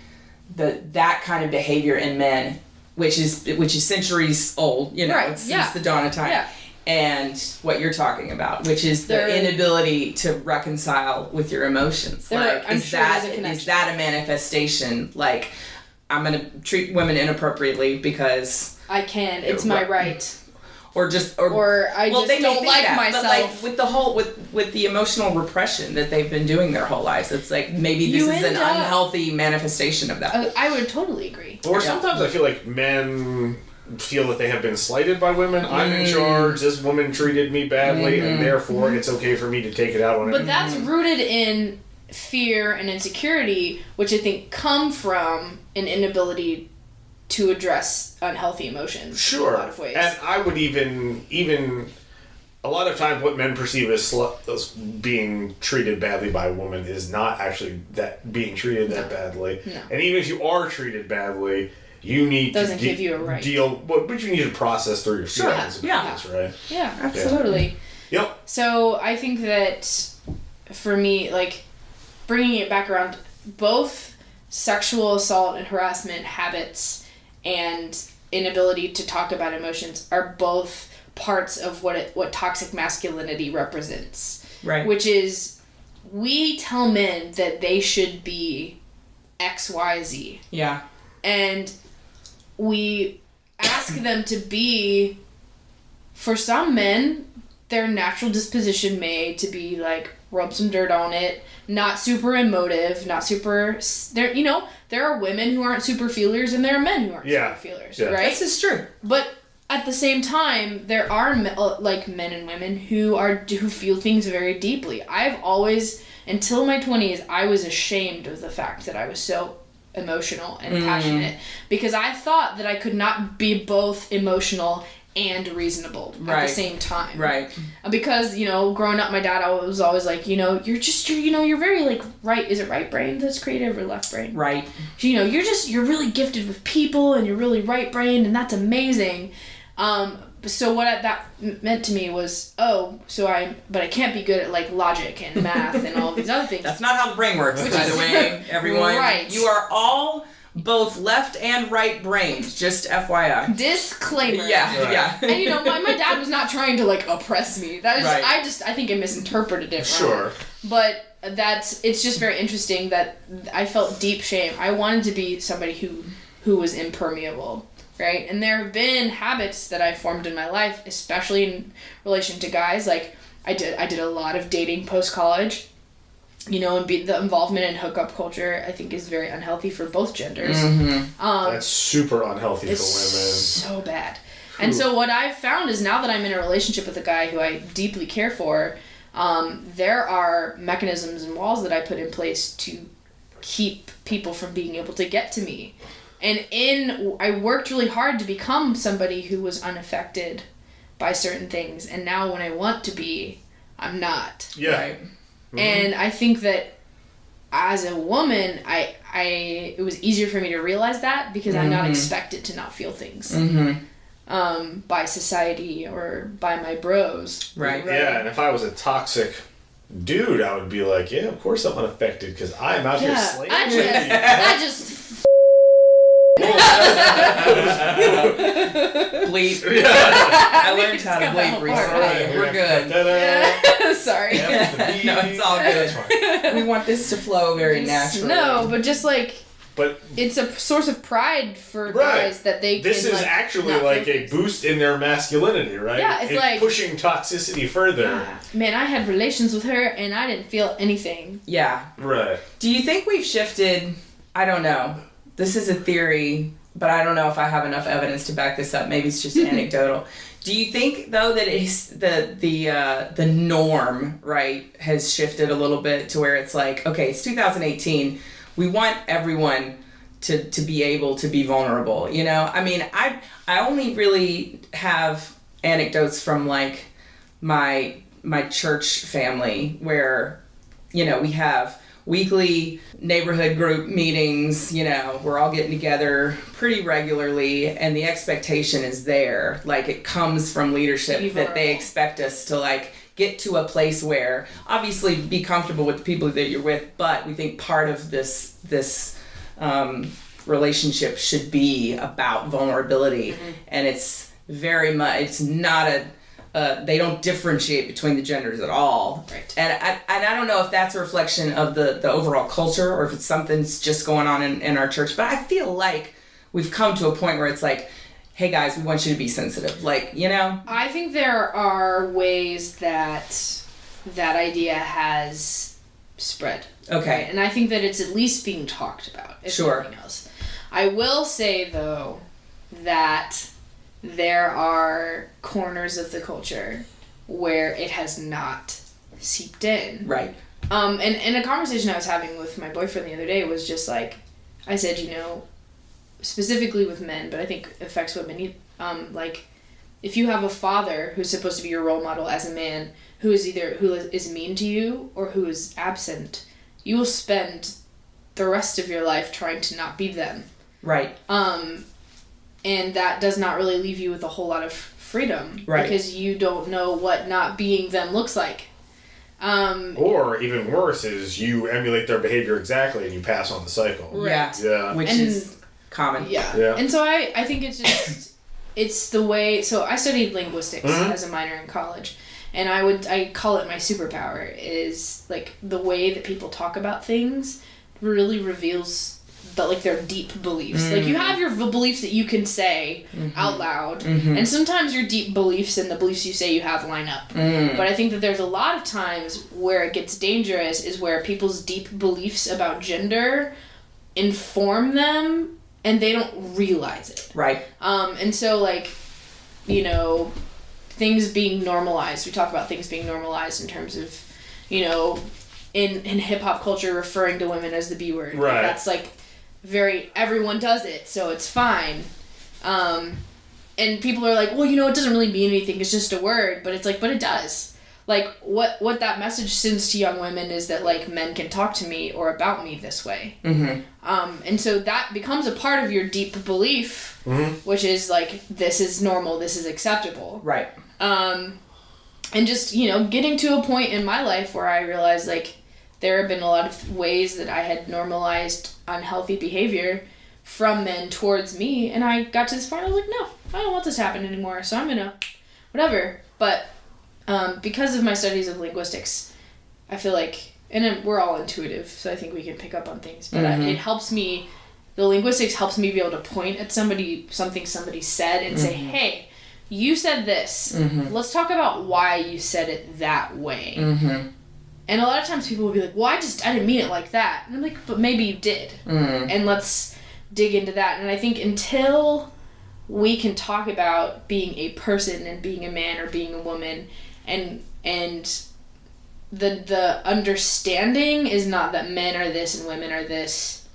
that kind of behavior in men, which is centuries old, since the dawn of time, and what you're talking about, which is the inability to reconcile with your emotions. Is that a manifestation? Like, I'm going to treat women inappropriately because
I can. It's my right.
Or I just don't like
myself.
But, like, with the whole with the emotional repression that they've been doing their whole lives, it's like maybe this is an unhealthy manifestation of that.
I would totally agree.
Or sometimes I feel like men feel that they have been slighted by women. I'm in charge. This woman treated me badly, and therefore it's okay for me to take it out on
But that's rooted in fear and insecurity, which I think come from an inability to address unhealthy emotions.
Sure.
In a lot of ways.
And I would even a lot of times what men perceive as being treated badly by a woman is not actually that being treated that badly.
No.
And even if you are treated badly, you need
doesn't give you a right
but you need to process through your feelings about this, right?
Yeah, absolutely.
Yep.
So I think that for me, like, bringing it back around, both sexual assault and harassment habits and inability to talk about emotions are both parts of what toxic masculinity represents.
Right.
Which is we tell men that they should be XYZ.
Yeah.
And we ask them to be, for some men, their natural disposition may to be like, rub some dirt on it, not super emotive, not super, there are women who aren't super feelers and there are men who aren't super feelers, right?
This is true.
But at the same time, there are men and women who feel things very deeply. I've always, until my 20s, I was ashamed of the fact that I was so emotional and passionate, because I thought that I could not be both emotional and reasonable at the same time.
Right.
Because, growing up, my dad was always like, you're very like right, is it right brain that's creative or left brain?
Right.
You're really gifted with people and you're really right brained and that's amazing. So what that meant to me was, but I can't be good at like logic and math and all these other things.
That's not how the brain works, by the way, everyone.
Right.
You are all both left and right brained, just FYI.
Disclaimer.
Yeah,
right.
yeah.
And my dad was not trying to like oppress me. That is
Right.
I think I misinterpreted it wrong.
Sure.
But it's just very interesting that I felt deep shame. I wanted to be somebody who was impermeable, right? And there have been habits that I formed in my life, especially in relation to guys. Like I did a lot of dating post college. And the involvement in hookup culture, I think, is very unhealthy for both genders.
That's super unhealthy for women.
So bad. And so what I've found is, now that I'm in a relationship with a guy who I deeply care for, there are mechanisms and walls that I put in place to keep people from being able to get to me. And I worked really hard to become somebody who was unaffected by certain things. And now when I want to be, I'm not.
Yeah.
Right.
Mm-hmm.
And I think that as a woman, it was easier for me to realize that because I'm not expected to not feel things by society or by my bros.
Right.
Yeah, and if I was a toxic dude, I would be like, yeah, of course I'm unaffected because I'm out here slaying ladies.
I just
Bleep. I learned how to bleep recently.
Right,
We're good.
sorry.
No, it's all good. We want this to flow very naturally.
No, but just like,
but
it's a source of pride for guys that they
this
can,
is actually
not
like
feel
a
things.
boost in their masculinity, right?
Yeah, it's like
pushing toxicity further.
Man, I had relations with her and I didn't feel anything.
Yeah.
Right.
Do you think we've shifted? I don't know. This is a theory, but I don't know if I have enough evidence to back this up. Maybe it's just anecdotal. Do you think, though, that it's the norm, right, has shifted a little bit to where it's like, okay, it's 2018. We want everyone to be able to be vulnerable, I mean, I only really have anecdotes from, like, my church family where, we have weekly neighborhood group meetings, we're all getting together pretty regularly, and the expectation is there. Like, it comes from leadership that they expect us to, like, get to a place where, obviously, be comfortable with the people that you're with, but we think part of this relationship should be about vulnerability, and it's very much, it's not they don't differentiate between the genders at all.
Right.
And I don't know if that's a reflection of the overall culture or if it's something's just going on in our church, but I feel like we've come to a point where it's like, hey guys, we want you to be sensitive. Like, I
think there are ways that idea has spread.
Okay.
Right? And I think that it's at least being talked about, if
Sure.
nothing else. I will say, though, that there are corners of the culture where it has not seeped in.
Right.
And a conversation I was having with my boyfriend the other day was just like, I said, specifically with men, but I think affects women, like, if you have a father who's supposed to be your role model as a man, who is mean to you or who is absent, you will spend the rest of your life trying to not be them.
Right.
And that does not really leave you with a whole lot of freedom.
Right.
Because you don't know what not being them looks like.
Or even worse is you emulate their behavior exactly and you pass on the cycle.
Right.
Yeah.
Which is common.
Yeah. And so I think it's just, it's the way, so I studied linguistics as a minor in college. and I call it my superpower, is like the way that people talk about things really reveals their deep beliefs. Like, you have your beliefs that you can say out loud, and sometimes your deep beliefs and the beliefs you say you have line up. But I think that there's a lot of times where it gets dangerous is where people's deep beliefs about gender inform them and they don't realize it.
Right.
And so, like, you know, things being normalized. We talk about things being normalized in terms of, you know, in hip-hop culture, referring to women as the B word.
Right.
That's like everyone does it, so it's fine. And people are like, well, you know, it doesn't really mean anything, it's just a word. But it's like, but it does. Like, what that message sends to young women is that, like, men can talk to me or about me this way. And so that becomes a part of your deep belief, which is like, this is normal, this is acceptable.
Right.
And just, you know, getting to a point in my life where I realized, like, there have been a lot of ways that I had normalized unhealthy behavior from men towards me, and I got to this point, I was like, no, I don't want this to happen anymore, so I'm gonna, whatever. But because of my studies of linguistics, I feel like, and we're all intuitive, so I think we can pick up on things, but it helps me, the linguistics helps me be able to point at something somebody said and say, hey, you said this. Let's talk about why you said it that way. And a lot of times people will be like, well, I didn't mean it like that. And I'm like, but maybe you did. And let's dig into that. And I think until we can talk about being a person and being a man or being a woman, and the understanding is not that men are this and women are this,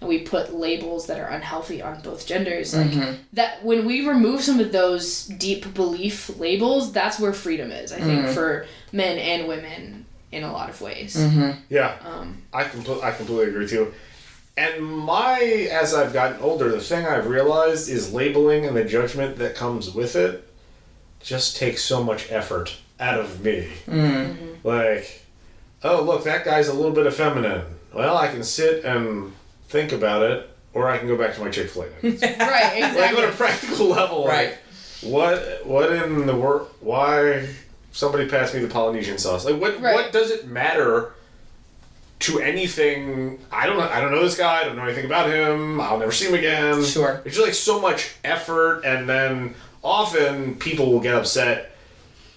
and we put labels that are unhealthy on both genders. Like, that when we remove some of those deep belief labels, that's where freedom is, I think, for men and women in a lot of ways.
Yeah. I completely agree with you. And as I've gotten older, the thing I've realized is labeling and the judgment that comes with it just takes so much effort out of me. Like, oh, look, that guy's a little bit effeminate. Well, I can sit and think about it, or I can go back to my Chick-fil-A.
Right, exactly.
Like, on a practical level,
Right.
like, what in the world, why somebody passed me the Polynesian sauce? Like, what does it matter to anything? I don't know this guy, I don't know anything about him, I'll never see him again.
Sure.
It's just like so much effort, and then often people will get upset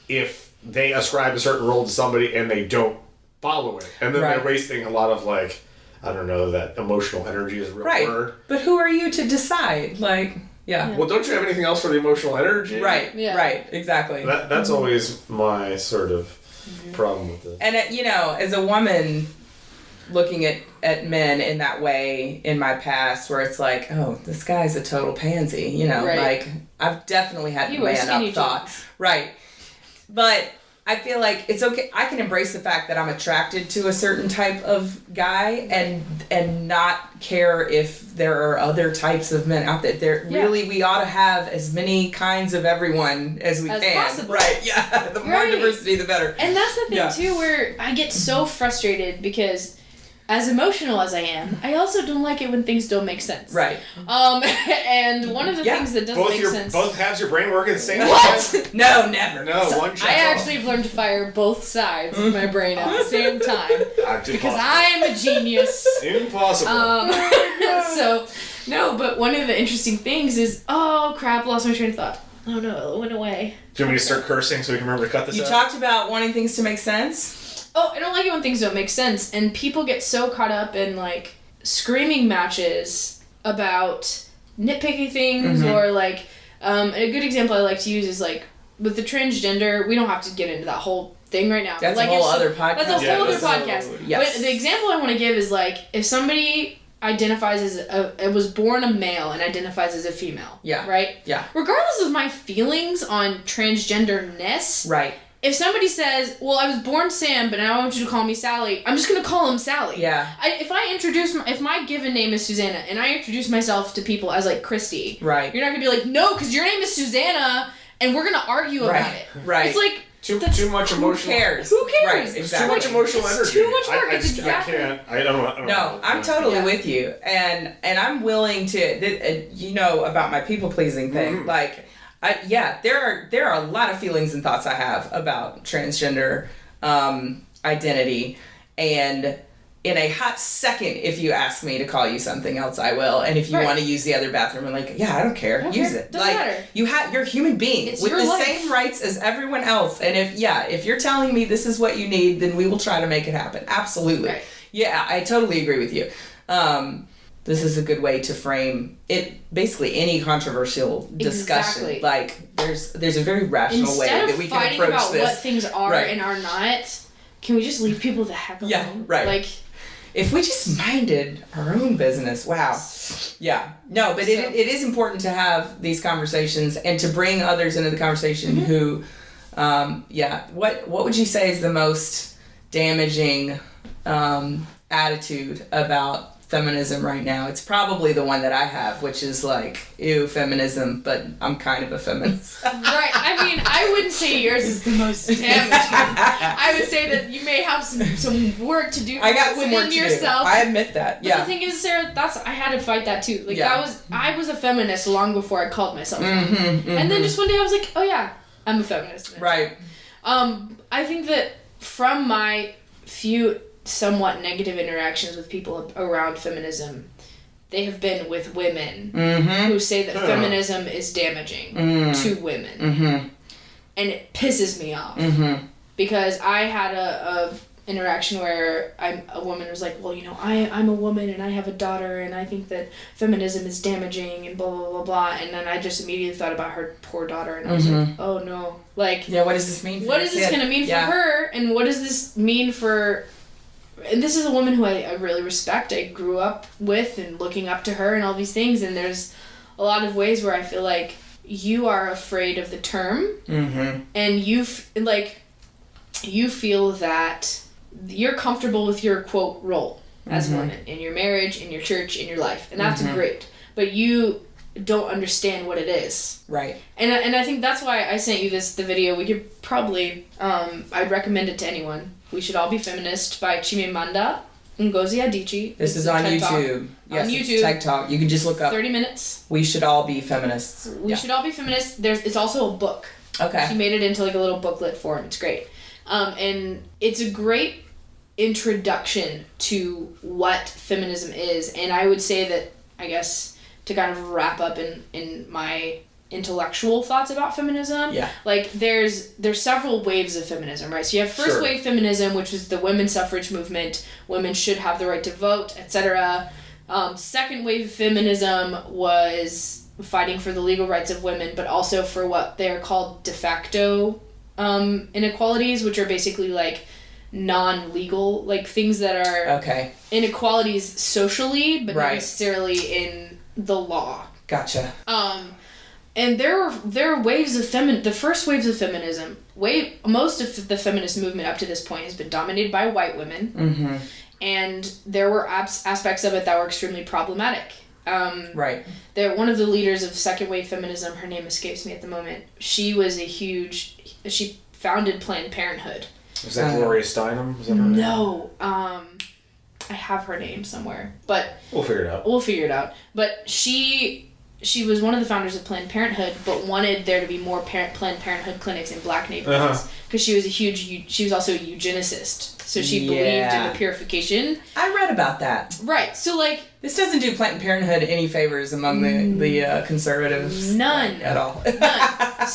if they ascribe a certain role to somebody and they don't follow it. And then they're wasting a lot of, like, I don't know, that emotional energy is a real word.
But who are you to decide? Like, yeah.
Well, don't you have anything else for the emotional energy?
Right, right, exactly.
That's always my sort of problem with it.
And, you know, as a woman looking at men in that way in my past, where it's like, oh, this guy's a total pansy, you know, like, I've definitely had the man up thought. Right. But I feel like it's okay. I can embrace the fact that I'm attracted to a certain type of guy and not care if there are other types of men out there. Really, we ought to have as many kinds of everyone as we can.
Possible.
Right, yeah. The more diversity, the better.
And that's the thing, too, where I get so frustrated because as emotional as I am, I also don't like it when things don't make sense.
Right.
And one of the things that doesn't make sense...
Both halves your brain work at the same time?
What?
No, never.
No, one shot.
I actually have learned to fire both sides of my brain at the same time. Because I am a genius.
Impossible.
But one of the interesting things is, oh crap, lost my train of thought. Oh no, it went away.
Do you want me to start cursing so we can remember to cut this out?
You talked about wanting things to make sense?
Oh, I don't like it when things don't make sense, and people get so caught up in, like, screaming matches about nitpicky things, or, like, a good example I like to use is, like, with the transgender, we don't have to get into that whole thing right now.
That's
like,
a whole other podcast.
That's a whole other podcast.
Yes.
But the example I want to give is, like, if somebody identifies as was born a male and identifies as a female.
Yeah.
Right?
Yeah.
Regardless of my feelings on transgenderness.
Right.
If somebody says, well, I was born Sam, but now I want you to call me Sally, I'm just going to call him Sally.
Yeah.
If my given name is Susanna, and I introduce myself to people as, like, Christy.
Right.
You're not going to be like, no, because your name is Susanna, and we're going to argue about it.
Right.
It's like...
Too much emotional...
Who cares?
Who cares?
Right, exactly.
Too much emotional energy.
Too much work.
I can't. I don't
No, I'm totally with you. And I'm willing to... You know about my people-pleasing thing. Like... There are a lot of feelings and thoughts I have about transgender identity, and in a hot second, if you ask me to call you something else, I will. And if you want to use the other bathroom, I'm like, yeah, I don't care. Use it.
Doesn't matter.
You're a human being with the same rights as everyone else. And if you're telling me this is what you need, then we will try to make it happen. Absolutely. Right. Yeah, I totally agree with you. This is a good way to frame it. Basically, any controversial discussion. Exactly. Like, there's a very rational way that we can approach this. Instead of fighting about
what things are and are not, can we just leave people the heck alone?
Yeah, right.
Like,
if we just minded our own business, wow. Yeah. No, but it is important to have these conversations and to bring others into the conversation who, what would you say is the most damaging attitude about feminism right now? It's probably the one that I have, which is like, ew, feminism, but I'm kind of a feminist.
Right. I mean, I wouldn't say yours is the most damaging. I would say that you may have some work to do within yourself.
I admit that.
But the thing is, Sarah, I had to fight that too. Like I was a feminist long before I called myself one. And then just one day I was like, oh yeah, I'm a feminist.
Right.
I think that from my few somewhat negative interactions with people around feminism, they have been with women who say that feminism is damaging to women. And it pisses me off. Because I had a interaction where a woman was like, well, I'm a woman and I have a daughter and I think that feminism is damaging and blah, blah, blah, blah. And then I just immediately thought about her poor daughter and I was like, oh no. Like,
yeah, what does this mean for
what is this going to mean for her? And what does this mean for... And this is a woman who I really respect. I grew up with and looking up to her and all these things. And there's a lot of ways where I feel like you are afraid of the term. And you feel that you're comfortable with your, quote, role as a woman in your marriage, in your church, in your life. And that's great. But you don't understand what it is.
Right.
And I think that's why I sent you the video. We could probably, I'd recommend it to anyone. We Should All Be Feminist by Chimamanda Ngozi Adichie.
This is on YouTube. Yes, on YouTube. TED Talk. You can just look up
30 minutes.
We Should All Be Feminists.
We Should All Be Feminists. It's also a book.
Okay.
She made it into like a little booklet form. It's great. And it's a great introduction to what feminism is. And I would say that, I guess, to kind of wrap up in my intellectual thoughts about feminism, like there's several waves of feminism, right? So you have first wave feminism, which is the women's suffrage movement, women should have the right to vote, etc. Second wave feminism was fighting for the legal rights of women, but also for what they're called de facto inequalities, which are basically like non-legal, like things that are inequalities socially, but not necessarily in the law.
Gotcha.
And there are waves of the first waves of feminism. Most of the feminist movement up to this point has been dominated by white women, and there were aspects of it that were extremely problematic. One of the leaders of second wave feminism, her name escapes me at the moment. She founded Planned Parenthood.
Is that Gloria Steinem? Is that her name?
No. I have her name somewhere, but
we'll figure it out.
But she was one of the founders of Planned Parenthood, but wanted there to be more Planned Parenthood clinics in black neighborhoods because she was also a eugenicist, so she believed in the purification.
I read about that.
Right, so like
this doesn't do Planned Parenthood any favors among the conservatives.
None
at all.
None.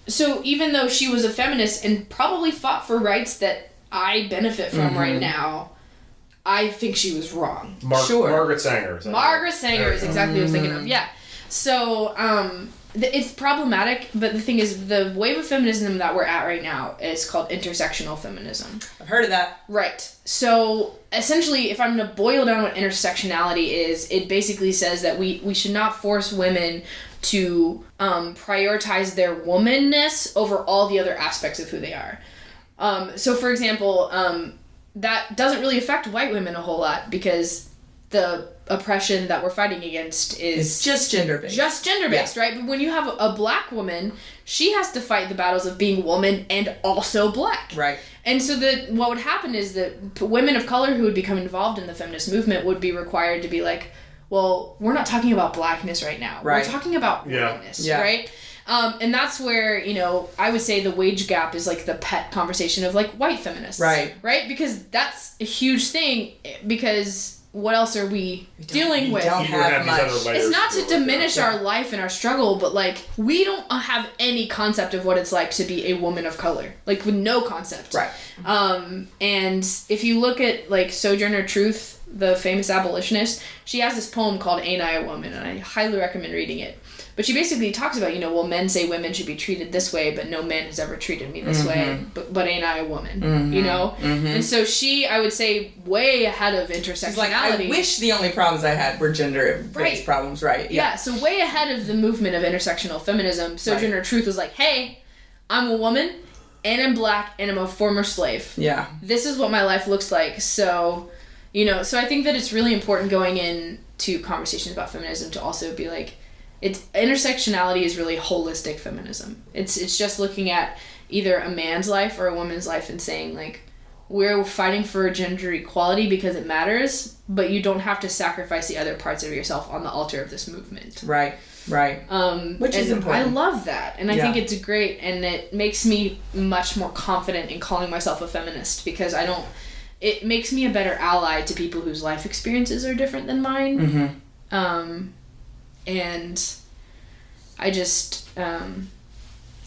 So even though she was a feminist and probably fought for rights that I benefit from right now, I think she was wrong.
Margaret Sanger.
Margaret Sanger is exactly what I was thinking of. Yeah. So it's problematic, but the thing is, the wave of feminism that we're at right now is called intersectional feminism.
I've heard of that.
Right. So essentially, if I'm going to boil down what intersectionality is, it basically says that we should not force women to prioritize their womanness over all the other aspects of who they are. So for example, that doesn't really affect white women a whole lot because the oppression that we're fighting against is...
It's just gender-based.
Just gender-based, right? But when you have a black woman, she has to fight the battles of being woman and also black.
Right.
And so what would happen is that women of color who would become involved in the feminist movement would be required to be like, well, we're not talking about blackness right now.
Right.
We're talking about whiteness, right? And that's where, I would say the wage gap is like the pet conversation of like white feminists.
Right.
Right? Because that's a huge thing, because what else are we dealing with?
Don't have much.
It's not to diminish our life and our struggle, but like we don't have any concept of what it's like to be a woman of color, like with no concept.
Right.
And if you look at like Sojourner Truth, the famous abolitionist, she has this poem called Ain't I a Woman, and I highly recommend reading it. But she basically talks about, well, men say women should be treated this way, but no man has ever treated me this way. But ain't I a woman? And so she, I would say, way ahead of intersectionality.
She's like, I wish the only problems I had were gender-based problems, right?
Yeah, so way ahead of the movement of intersectional feminism, Sojourner Truth was like, hey, I'm a woman, and I'm black, and I'm a former slave.
Yeah.
This is what my life looks like. So, so I think that it's really important going into conversations about feminism to also be like, intersectionality is really holistic feminism. It's just looking at either a man's life or a woman's life and saying like, we're fighting for gender equality because it matters, but you don't have to sacrifice the other parts of yourself on the altar of this movement.
Right. Which is important.
I love that, and I think it's great, and it makes me much more confident in calling myself a feminist because it makes me a better ally to people whose life experiences are different than mine. And I just, I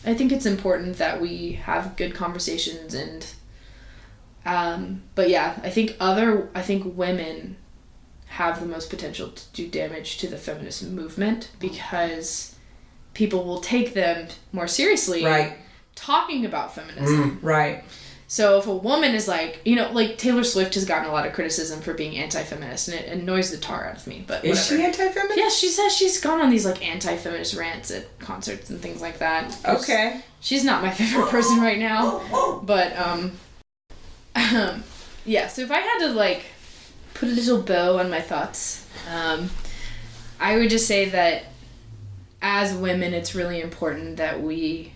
think it's important that we have good conversations but yeah, I think women have the most potential to do damage to the feminist movement because people will take them more seriously.
Right.
Talking about feminism.
Right.
So if a woman is like, like Taylor Swift has gotten a lot of criticism for being anti-feminist, and it annoys the tar out of me, but whatever.
Is she anti-feminist?
Yeah, she says she's gone on these like anti-feminist rants at concerts and things like that.
Okay.
She's not my favorite person right now, but yeah, so if I had to like put a little bow on my thoughts, I would just say that as women, it's really important that we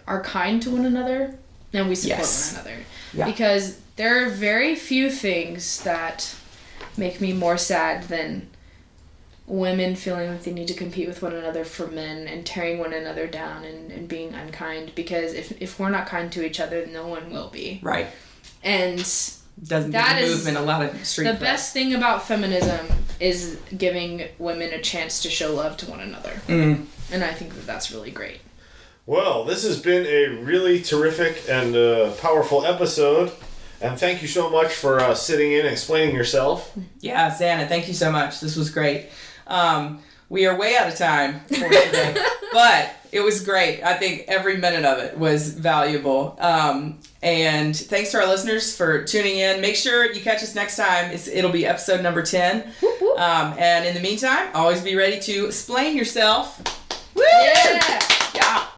are kind to one another. And we support one another. Yeah. Because there are very few things that make me more sad than women feeling like they need to compete with one another for men and tearing one another down and being unkind. Because if we're not kind to each other, no one will be.
Right.
And
doesn't give the movement a lot of street
the best thing about feminism is giving women a chance to show love to one another. And I think that that's really great.
Well, this has been a really terrific and powerful episode. And thank you so much for sitting in and explaining yourself.
Yeah, Xanna, thank you so much. This was great. We are way out of time for today, but it was great. I think every minute of it was valuable. And thanks to our listeners for tuning in. Make sure you catch us next time. It'll be episode number 10.
Whoop, whoop.
And in the meantime, always be ready to splain yourself. Woo!
Yeah!